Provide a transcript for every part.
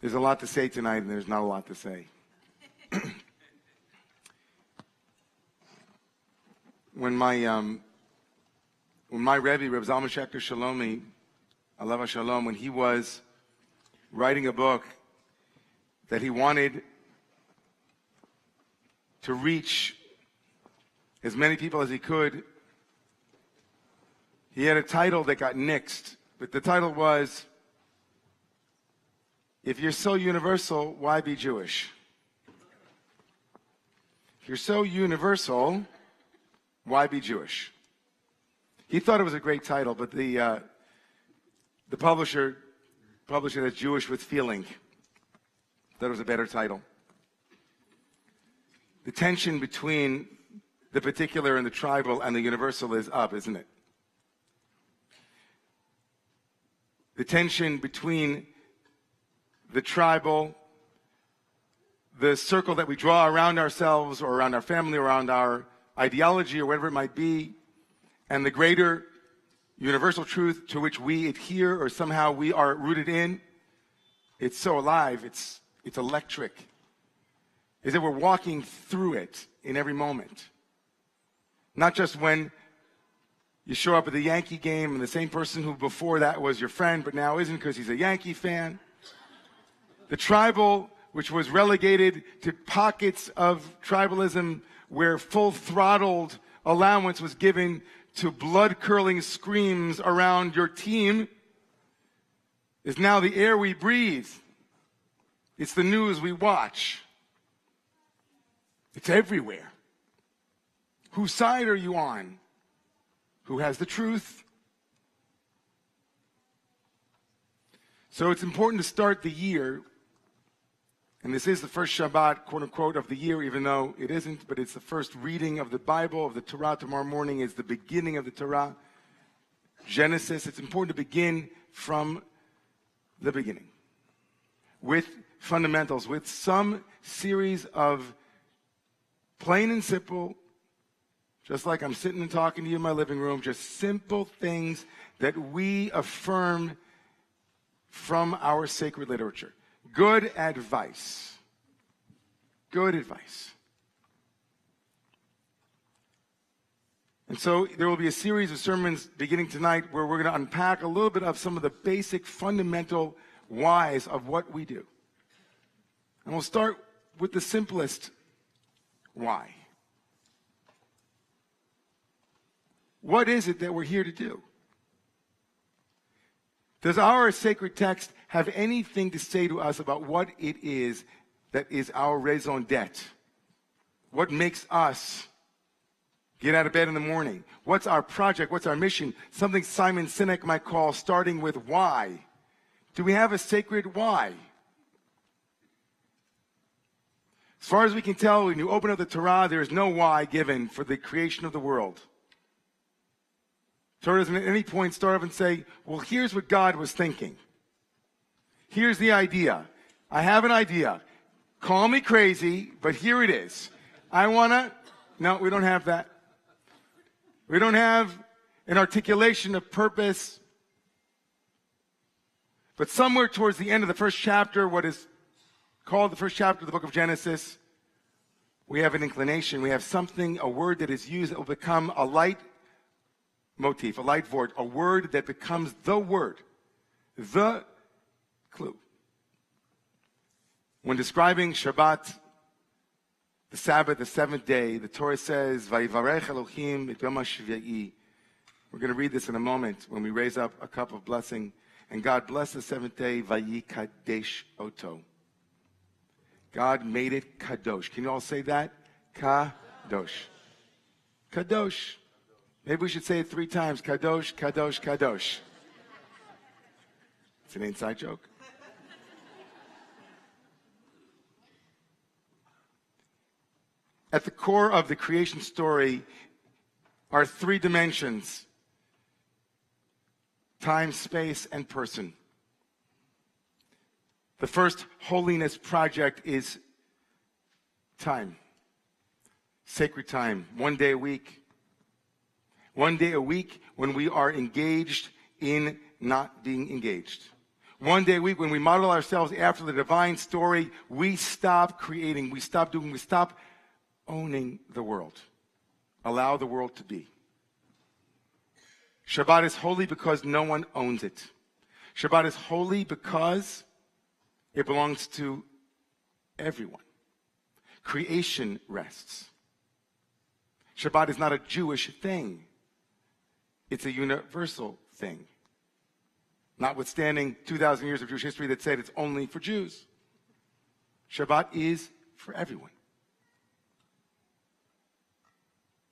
There's a lot to say tonight, and there's not a lot to say. When my Rebbe, Reb Zalman Schachter Shalomi, Alav Shalom, when he was writing a book that he wanted to reach as many people as he could, he had a title that got nixed, but the title was, "If you're so universal, why be Jewish?" If you're so universal, why be Jewish? He thought it was a great title, but the publisher published it as Jewish with Feeling. Thought it was a better title. The tension between the particular and the tribal and the universal is up, isn't it? The tension between the tribal, the circle that we draw around ourselves or around our family, or around our ideology or whatever it might be, and the greater universal truth to which we adhere or somehow we are rooted in, it's so alive, it's electric. Is that we're walking through it in every moment. Not just when you show up at the Yankee game and the same person who before that was your friend but now isn't because he's a Yankee fan. The tribal, which was relegated to pockets of tribalism where full-throttled allowance was given to blood-curdling screams around your team, is now the air we breathe. It's the news we watch. It's everywhere. Whose side are you on? Who has the truth? So it's important to start the year, and this is the first Shabbat, quote-unquote, of the year, even though it isn't, but it's the first reading of the Bible, of the Torah. Tomorrow morning is the beginning of the Torah, Genesis. It's important to begin from the beginning, with fundamentals, with some series of plain and simple, just like I'm sitting and talking to you in my living room, just simple things that we affirm from our sacred literature. Good advice. Good advice. And so there will be a series of sermons beginning tonight where we're going to unpack a little bit of some of the basic fundamental whys of what we do. And we'll start with the simplest why. What is it that we're here to do? Does our sacred text have anything to say to us about what it is that is our raison d'etre? What makes us get out of bed in the morning? What's our project? What's our mission? Something Simon Sinek might call starting with why. Do we have a sacred why? As far as we can tell, when you open up the Torah, there is no why given for the creation of the world. Torah doesn't at any point start off and say, well, here's what God was thinking. Here's the idea. I have an idea. Call me crazy, but here it is. No, we don't have that. We don't have an articulation of purpose. But somewhere towards the end of the first chapter, what is called the first chapter of the book of Genesis, we have an inclination. We have something, a word that is used that will become a light motif, a light word, a word that becomes the word, the clue. When describing Shabbat, the Sabbath, the seventh day, the Torah says, "Vayivarech Elohim et yom hashvi'i." We're going to read this in a moment when we raise up a cup of blessing. And God blessed the seventh day, Vayikadesh Oto. God made it kadosh. Can you all say that? Kadosh. Kadosh. Maybe we should say it 3 times. Kadosh, kadosh, kadosh. It's an inside joke. At the core of the creation story are 3 dimensions: time, space, and person. The first holiness project is time. Sacred time. 1 day a week. 1 day a week when we are engaged in not being engaged. One day a week, when we model ourselves after the divine story, we stop creating, we stop doing, we stop owning the world. Allow the world to be. Shabbat is holy because no one owns it. Shabbat is holy because it belongs to everyone. Creation rests. Shabbat is not a Jewish thing. It's a universal thing. Notwithstanding 2,000 years of Jewish history that said it's only for Jews. Shabbat is for everyone.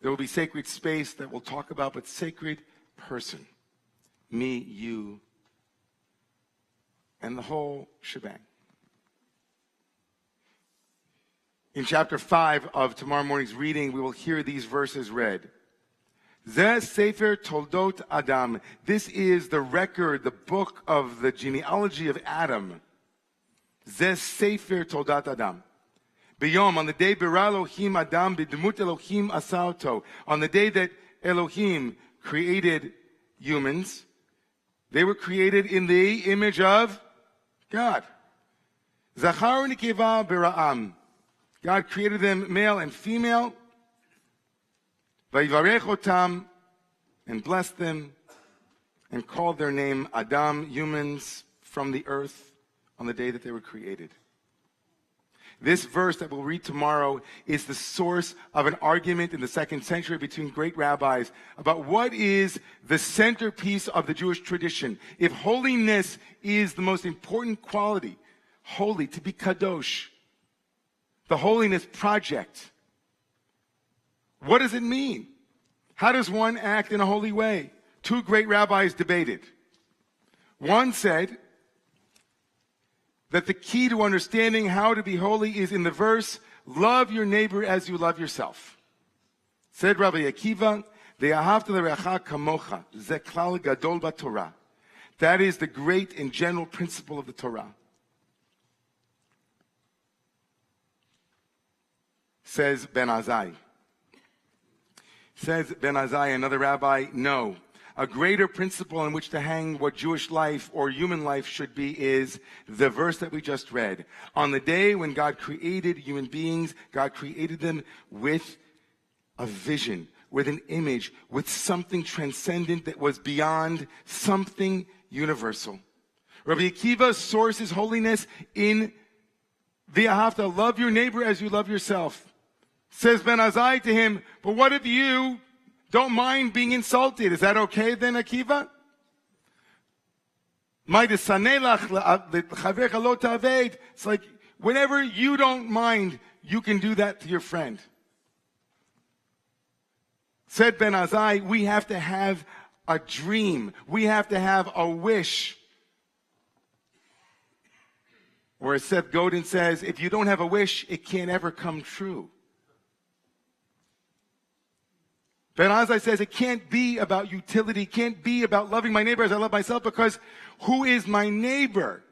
There will be sacred space that we'll talk about, but sacred person. Me, you, and the whole shebang. In chapter 5 of tomorrow morning's reading, we will hear these verses read. Zeh Sefer Toldot Adam. This is the record, the book of the genealogy of Adam. Zeh Sefer Toldot Adam. B'yom, on the day Bara Elohim Adam b'demut Elohim asauto. On the day that Elohim created humans, they were created in the image of God. Zachar nikeva bera'am. God created them male and female. Vayivarech otam, and blessed them, and called their name Adam, humans from the earth, on the day that they were created. This verse that we'll read tomorrow is the source of an argument in the 2nd century between great rabbis about what is the centerpiece of the Jewish tradition. If holiness is the most important quality, holy, to be kadosh, the holiness project, what does it mean? How does one act in a holy way? Two great rabbis debated. One said that the key to understanding how to be holy is in the verse, love your neighbor as you love yourself. Said Rabbi Akiva, "Ve'ahavta l'reacha kamocha, ze klal gadol b'Torah." That is the great and general principle of the Torah. Says Ben Azai. Says Ben Azai, another rabbi, no. A greater principle in which to hang what Jewish life or human life should be is the verse that we just read. On the day when God created human beings, God created them with a vision, with an image, with something transcendent that was beyond something universal. Rabbi Akiva sources holiness in V'ahavta, love your neighbor as you love yourself. Says Ben Azai to him, but what if you don't mind being insulted? Is that okay then, Akiva? It's like, whenever you don't mind, you can do that to your friend. Said Ben Azai, we have to have a dream. We have to have a wish. Or as Seth Godin says, if you don't have a wish, it can't ever come true. Ben Azai says it can't be about utility, it can't be about loving my neighbor as I love myself, because who is my neighbor?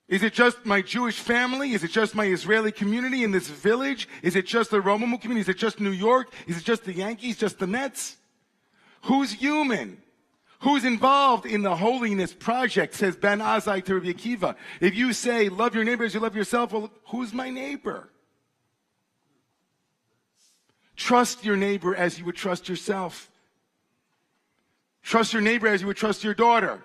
Is it just my Jewish family? Is it just my Israeli community in this village? Is it just the Romumu community? Is it just New York? Is it just the Yankees, just the Mets? Who's human? Who's involved in the holiness project, says Ben Azai to Rabbi Akiva. If you say, love your neighbor as you love yourself, well, who's my neighbor? Trust your neighbor as you would trust yourself. Trust your neighbor as you would trust your daughter.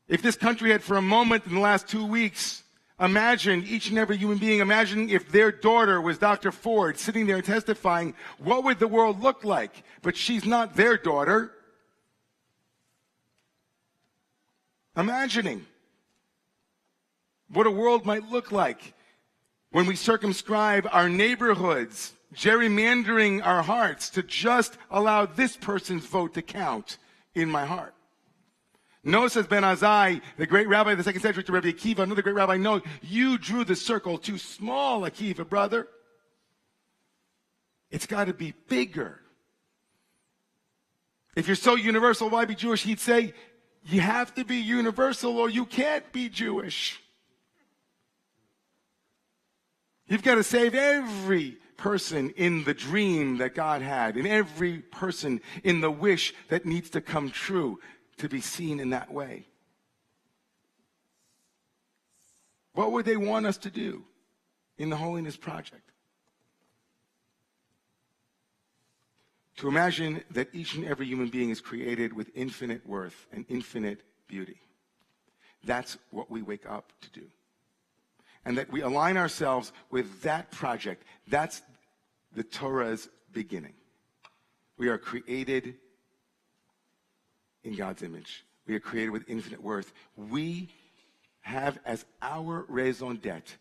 If this country had for a moment in the last 2 weeks imagined, each and every human being, imagine if their daughter was Dr. Ford sitting there and testifying, what would the world look like? But she's not their daughter. Imagining what a world might look like when we circumscribe our neighborhoods, gerrymandering our hearts to just allow this person's vote to count in my heart. No, says Ben Azai, the great rabbi of the 2nd century, to Rabbi Akiva, another great rabbi, no, you drew the circle too small, Akiva, brother. It's got to be bigger. If you're so universal, why be Jewish? He'd say, you have to be universal or you can't be Jewish. You've got to save every person in the dream that God had, and every person in the wish that needs to come true to be seen in that way. What would they want us to do in the Holiness Project? To imagine that each and every human being is created with infinite worth and infinite beauty. That's what we wake up to do. And that we align ourselves with that project. That's the Torah's beginning. We are created in God's image. We are created with infinite worth. We have as our raison d'etre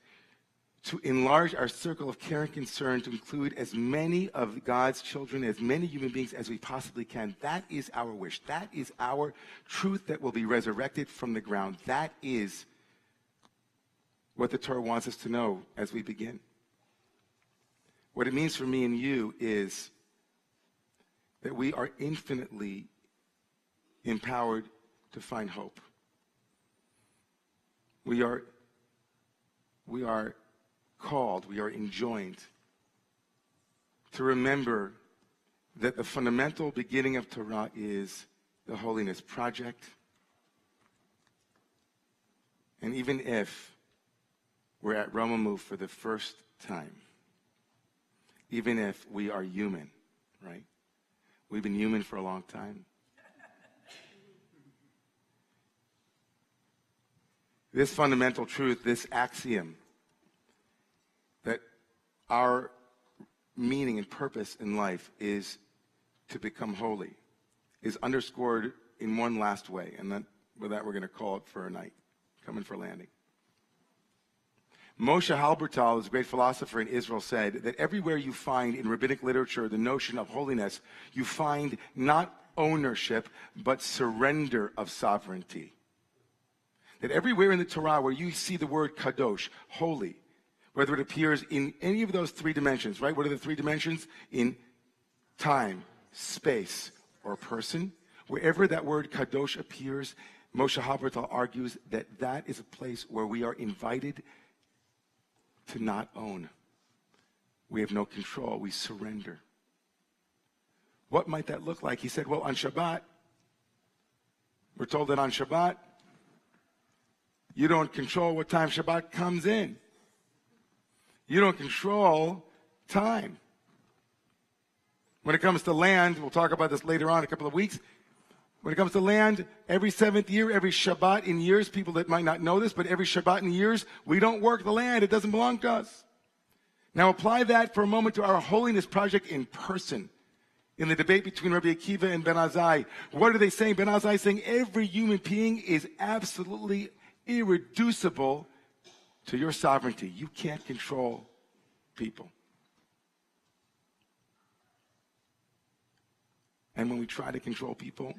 to enlarge our circle of care and concern to include as many of God's children, as many human beings as we possibly can. That is our wish. That is our truth that will be resurrected from the ground. That is what the Torah wants us to know as we begin. What it means for me and you is that we are infinitely empowered to find hope. We are called, we are enjoined to remember that the fundamental beginning of Torah is the Holiness Project. And even if we're at Romamu for the first time, even if we are human, right? We've been human for a long time. This fundamental truth, this axiom, that our meaning and purpose in life is to become holy, is underscored in one last way. And with that, we're going to call it for a night, coming for landing. Moshe Halbertal, who's a great philosopher in Israel, said that everywhere you find in rabbinic literature the notion of holiness, you find not ownership, but surrender of sovereignty. That everywhere in the Torah where you see the word kadosh, holy, whether it appears in any of those three dimensions, right? What are the three dimensions? In time, space, or person. Wherever that word kadosh appears, Moshe Halbertal argues that that is a place where we are invited to not own. We have no control. We surrender. What might that look like? He said, well, on Shabbat, we're told that on Shabbat, you don't control what time Shabbat comes in. You don't control time. When it comes to land, we'll talk about this later on in a couple of weeks. When it comes to land, every seventh year, every Shabbat in years, people that might not know this, but every Shabbat in years, we don't work the land. It doesn't belong to us. Now apply that for a moment to our Holiness Project in person. In the debate between Rabbi Akiva and Ben Azai, what are they saying? Ben Azai is saying every human being is absolutely irreducible to your sovereignty. You can't control people. And when we try to control people,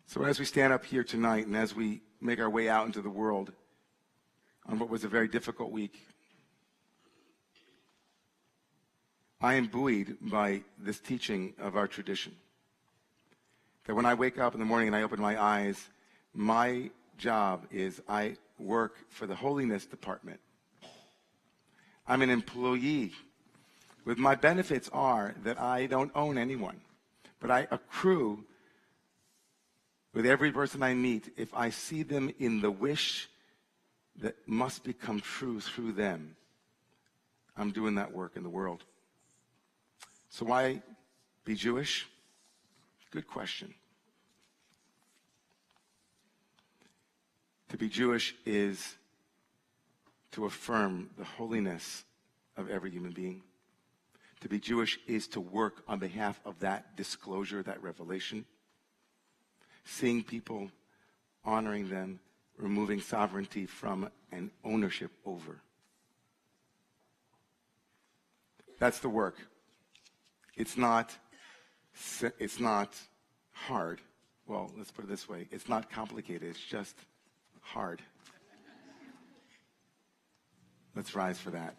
so as we stand up here tonight and as we make our way out into the world on what was a very difficult week, I am buoyed by this teaching of our tradition. That when I wake up in the morning and I open my eyes, my job is I work for the Holiness Department. I'm an employee. With my benefits are that I don't own anyone, but I accrue with every person I meet if I see them in the wish that must become true through them. I'm doing that work in the world. So why be Jewish? Good question. To be Jewish is to affirm the holiness of every human being. To be Jewish is to work on behalf of that disclosure, that revelation. Seeing people, honoring them, removing sovereignty from and ownership over. That's the work. It's not hard. Well, let's put it this way. It's not complicated. It's just hard. Let's rise for that.